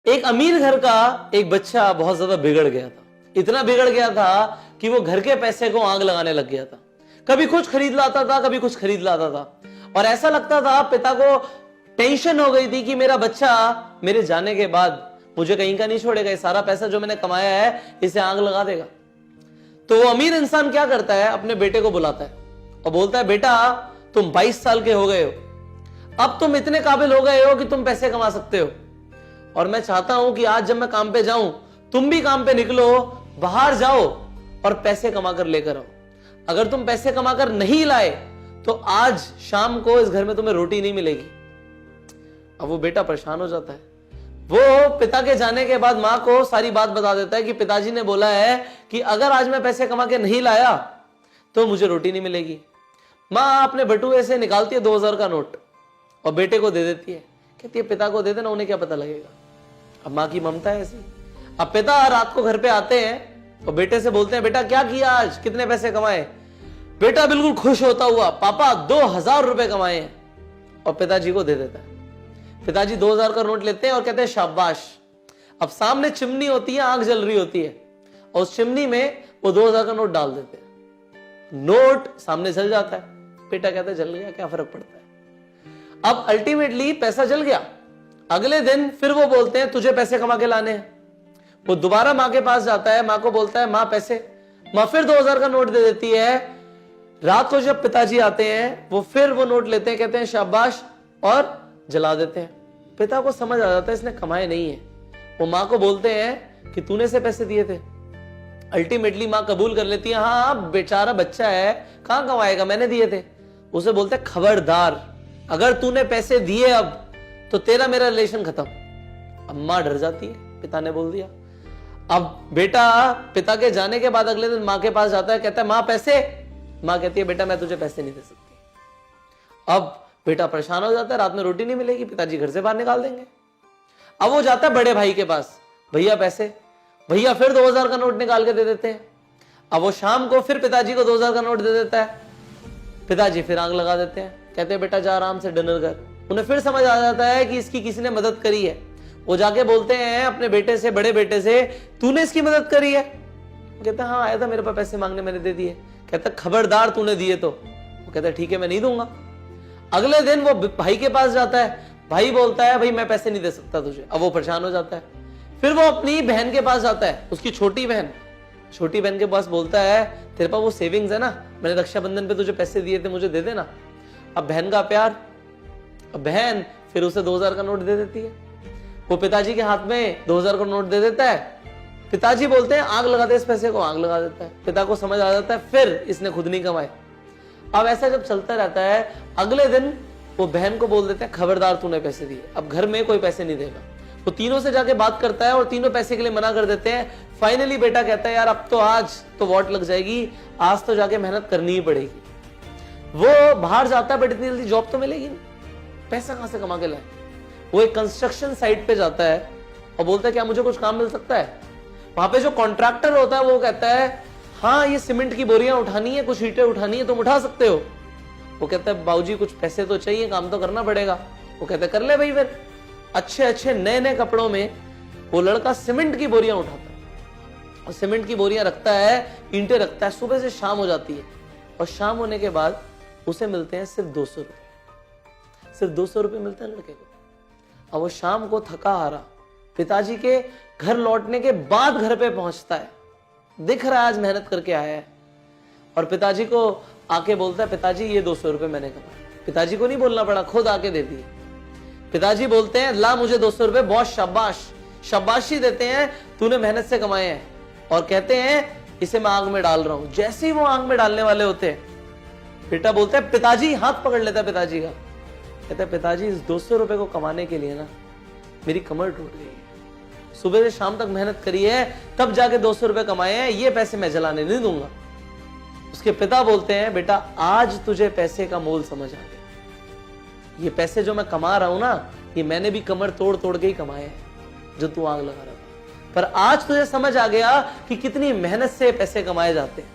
एक अमीर घर का एक बच्चा बहुत ज्यादा बिगड़ गया था। इतना बिगड़ गया था कि वो घर के पैसे को आग लगाने लग गया था। कभी कुछ खरीद लाता था, कभी कुछ खरीद लाता था, और ऐसा लगता था पिता को टेंशन हो गई थी कि मेरा बच्चा मेरे जाने के बाद मुझे कहीं का नहीं छोड़ेगा, ये सारा पैसा जो मैंने कमाया है इसे आग लगा देगा। तो वो अमीर इंसान क्या करता है, अपने बेटे को बुलाता है और बोलता है, बेटा तुम 22 साल के हो गए हो, अब तुम इतने काबिल हो गए हो कि तुम पैसे कमा सकते हो, और मैं चाहता हूं कि आज जब मैं काम पे जाऊं तुम भी काम पे निकलो, बाहर जाओ और पैसे कमा कर लेकर आओ। अगर तुम पैसे कमाकर नहीं लाए तो आज शाम को इस घर में तुम्हें रोटी नहीं मिलेगी। अब वो बेटा परेशान हो जाता है। वो पिता के जाने के बाद मां को सारी बात बता देता है कि पिताजी ने बोला है कि अगर आज मैं पैसे कमा के नहीं लाया तो मुझे रोटी नहीं मिलेगी। मां अपने बटुए से निकालती है 2000 का नोट और बेटे को दे देती है, कहती है पिता को दे देना, उन्हें क्या पता लगेगा। अब मां की ममता है ऐसी। अब पिता रात को घर पे आते हैं और बेटे से बोलते हैं, बेटा क्या किया आज, कितने पैसे कमाए। बेटा बिल्कुल खुश होता हुआ, पापा 2000 रुपए कमाए हैं, और पिताजी को दे देता है। पिताजी 2000 का नोट लेते हैं और कहते हैं शाबाश। अब सामने चिमनी होती है, आग जल रही होती है, और उस चिमनी में वो 2000 का नोट डाल देते हैं। नोट सामने जल जाता है। बेटा कहता है जल गया, क्या फर्क पड़ता है। अब अल्टीमेटली पैसा जल गया। अगले दिन फिर वो बोलते हैं तुझे पैसे कमा के लाने हैं। वो दोबारा मां के पास जाता है, मां को बोलता है मां पैसे। मां फिर 2000 का नोट दे देती है। रात को जब पिताजी आते हैं वो फिर वो नोट लेते हैं, कहते हैं शाबाश, और जला देते हैं। पिता को समझ आ जाता है इसने कमाए नहीं है। वो मां को बोलते हैं कि तूने से पैसे दिए थे। अल्टीमेटली मां कबूल कर लेती है, हाँ बेचारा बच्चा है, कहां कमाएगा, मैंने दिए थे। उसे बोलते हैं खबरदार, अगर तूने पैसे दिए अब तो तेरा मेरा रिलेशन खत्म। अब मां डर जाती है, पिता ने बोल दिया। अब बेटा पिता के जाने के बाद अगले दिन मां के पास जाता है, कहता है मां पैसे। मां कहती है बेटा मैं तुझे पैसे नहीं दे सकती। अब बेटा परेशान हो जाता है, रात में रोटी नहीं मिलेगी, पिताजी घर से बाहर निकाल देंगे। अब वो जाता है बड़े भाई के पास, भैया पैसे। भैया फिर 2000 का नोट निकाल के दे देते हैं। अब वो शाम को फिर पिताजी को 2000 का नोट दे देता है। पिताजी फिर आग लगा देते हैं, कहते हैं बेटा जा आराम से डिनर कर। उन्हें फिर समझ आ जाता है कि इसकी किसी ने मदद करी है। वो जाके बोलते हैं अपने बेटे से, बड़े बेटे से, तूने इसकी मदद करी है। वो कहता है हाँ आया था मेरे पास पैसे मांगने, मैंने दे दिए। कहता है खबरदार तूने दिए तो। वो कहता है ठीक है मैं नहीं दूंगा। अगले दिन वो भाई के पास जाता है। भाई बोलता है भाई मैं पैसे नहीं दे सकता तुझे। अब वो परेशान हो जाता है। फिर वो अपनी बहन के पास जाता है, उसकी छोटी बहन के पास बोलता है तेरे पास वो सेविंग्स है ना, मैंने रक्षाबंधन पे तुझे पैसे दिए थे, मुझे दे देना। अब बहन का प्यार। अब बहन फिर उसे 2000 का नोट दे देती है। वो पिताजी के हाथ में 2000 का नोट दे देता है। पिताजी बोलते हैं आग लगा दे इस पैसे को, आग लगा देता है। पिता को समझ आ जाता है फिर इसने खुद नहीं कमाए। अब ऐसा जब चलता रहता है, अगले दिन वो बहन को बोल देते हैं खबरदार तूने पैसे दिए, अब घर में कोई पैसे नहीं देगा। वो तीनों से जाके बात करता है और तीनों पैसे के लिए मना कर देते हैं। फाइनली बेटा कहता है यार अब तो आज तो वॉट लग जाएगी, आज तो जाके मेहनत करनी ही पड़ेगी। वो बाहर जाता है बट इतनी जल्दी जॉब तो मिलेगी नहीं, पैसा कहां से कमा के लाए। वो एक कंस्ट्रक्शन साइट पे जाता है और बोलता है क्या मुझे कुछ काम मिल सकता है। वहां पे जो कॉन्ट्रैक्टर होता है वो कहता है हाँ ये सीमेंट की बोरियां उठानी है, कुछ ईंटें उठानी है, तुम उठा सकते हो। वो कहता है बाबूजी कुछ पैसे तो चाहिए, काम तो करना पड़ेगा। वो कहता है कर ले भाई। फिर अच्छे अच्छे नए नए कपड़ों में वो लड़का सीमेंट की बोरियां उठाता है और सीमेंट की बोरियां रखता है, ईंटें रखता है। सुबह से शाम हो जाती है और शाम होने के बाद उसे मिलते हैं सिर्फ 200 रुपए। सिर्फ 200 रुपए मिलते हैं लड़के को। अब वो शाम को थका हारा पिताजी के घर लौटने के बाद घर पे पहुंचता है, दिख रहा है आज मेहनत करके आया है, और पिताजी को आके बोलता है पिताजी ये 200 रुपए मैंने कमाए। पिताजी को नहीं बोलना पड़ा, खुद आके दे दिए। पिताजी बोलते हैं ला मुझे 200 रुपए, बहुत शाबाश, शाबाशी देते हैं, तूने मेहनत से कमाए हैं, और कहते हैं इसे मैं आग में डाल रहा हूं। जैसे ही वो आग में डालने वाले होते हैं, बेटा बोलता है पिताजी, हाथ पकड़ लेता है पिताजी का, कहता है पिताजी इस 200 रुपए को कमाने के लिए ना मेरी कमर टूट गई है, सुबह से शाम तक मेहनत करी है तब जाके 200 रुपए कमाए हैं, ये पैसे मैं जलाने नहीं दूंगा। उसके पिता बोलते हैं बेटा आज तुझे पैसे का मोल समझ आ गया, ये पैसे जो मैं कमा रहा हूं ना ये मैंने भी कमर तोड़ तोड़ के ही कमाए हैं जो तू आग लगा रहा था, पर आज तुझे समझ आ गया कि कितनी मेहनत से पैसे कमाए जाते हैं।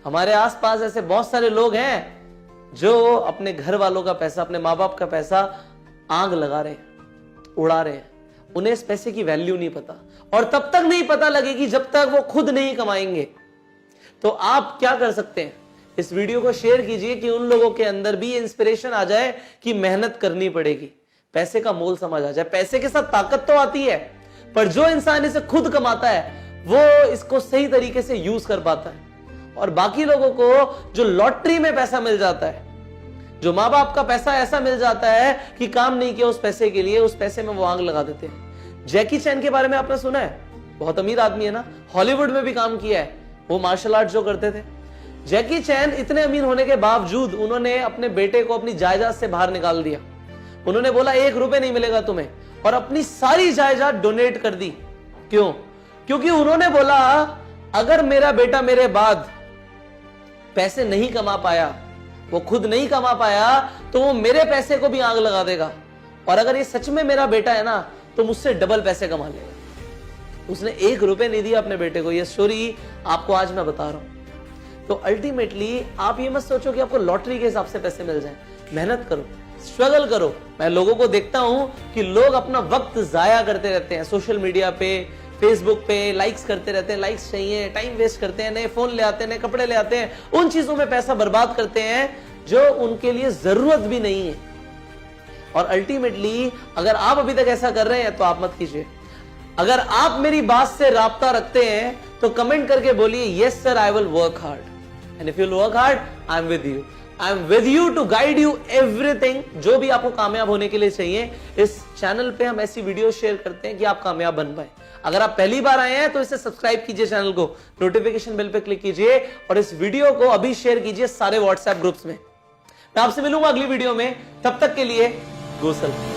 हमारे आसपास ऐसे बहुत सारे लोग हैं जो अपने घर वालों का पैसा, अपने माँ बाप का पैसा आग लगा रहे हैं, उड़ा रहे हैं। उन्हें इस पैसे की वैल्यू नहीं पता, और तब तक नहीं पता लगेगी जब तक वो खुद नहीं कमाएंगे। तो आप क्या कर सकते हैं, इस वीडियो को शेयर कीजिए कि उन लोगों के अंदर भी इंस्पिरेशन आ जाए कि मेहनत करनी पड़ेगी, पैसे का मोल समझ आ जाए। पैसे के साथ ताकत तो आती है, पर जो इंसान इसे खुद कमाता है वो इसको सही तरीके से यूज कर पाता है। और बाकी लोगों को जो लॉटरी में पैसा मिल जाता है, जो माँ बाप का पैसा ऐसा मिल जाता है कि काम नहीं किया उस पैसे के लिए, उस पैसे में वो आग लगा देते हैं। जैकी चैन के बारे में आपने सुना है, बहुत अमीर आदमी है ना, हॉलीवुड में भी काम किया है, वो मार्शल आर्ट जो करते थे। जैकी चैन इतने अमीर होने के बावजूद उन्होंने अपने बेटे को अपनी जायदाद से बाहर निकाल दिया। उन्होंने बोला 1 रुपए नहीं मिलेगा तुम्हें, और अपनी सारी जायदाद डोनेट कर दी। क्यों? क्योंकि उन्होंने बोला अगर मेरा बेटा मेरे बाद पैसे नहीं कमा पाया, वो खुद नहीं कमा पाया, तो वो मेरे पैसे को भी आग लगा देगा, और अगर ये सच में मेरा बेटा है ना तो मुझसे डबल पैसे कमा लेगा। उसने 1 रुपए नहीं दिया अपने बेटे को। ये स्टोरी आपको आज मैं बता रहा हूं। तो अल्टीमेटली आप ये मत सोचो कि आपको लॉटरी के हिसाब से पैसे मिल जाए। मेहनत करो, स्ट्रगल करो। मैं लोगों को देखता हूं कि लोग अपना वक्त जाया करते रहते हैं सोशल मीडिया पे, फेसबुक पे, लाइक्स करते रहते हैं, लाइक्स चाहिए, टाइम वेस्ट करते हैं, नए फोन ले आते हैं, नए कपड़े ले आते हैं, उन चीजों में पैसा बर्बाद करते हैं जो उनके लिए जरूरत भी नहीं है। और अल्टीमेटली अगर आप अभी तक ऐसा कर रहे हैं तो आप मत कीजिए। अगर आप मेरी बात से राब्ता रखते हैं तो कमेंट करके बोलिए yes sir, I will work hard, and if you work hard I am with you. I am with you to guide you everything, जो भी आपको कामयाब होने के लिए चाहिए। इस चैनल पे हम ऐसी वीडियो शेयर करते हैं कि आप कामयाब बन पाए। अगर आप पहली बार आए हैं तो इसे सब्सक्राइब कीजिए, चैनल को नोटिफिकेशन बेल पे क्लिक कीजिए, और इस वीडियो को अभी शेयर कीजिए सारे व्हाट्सएप ग्रुप्स में। मैं आपसे मिलूंगा अगली वीडियो में, तब तक के लिए गो सेल्फ।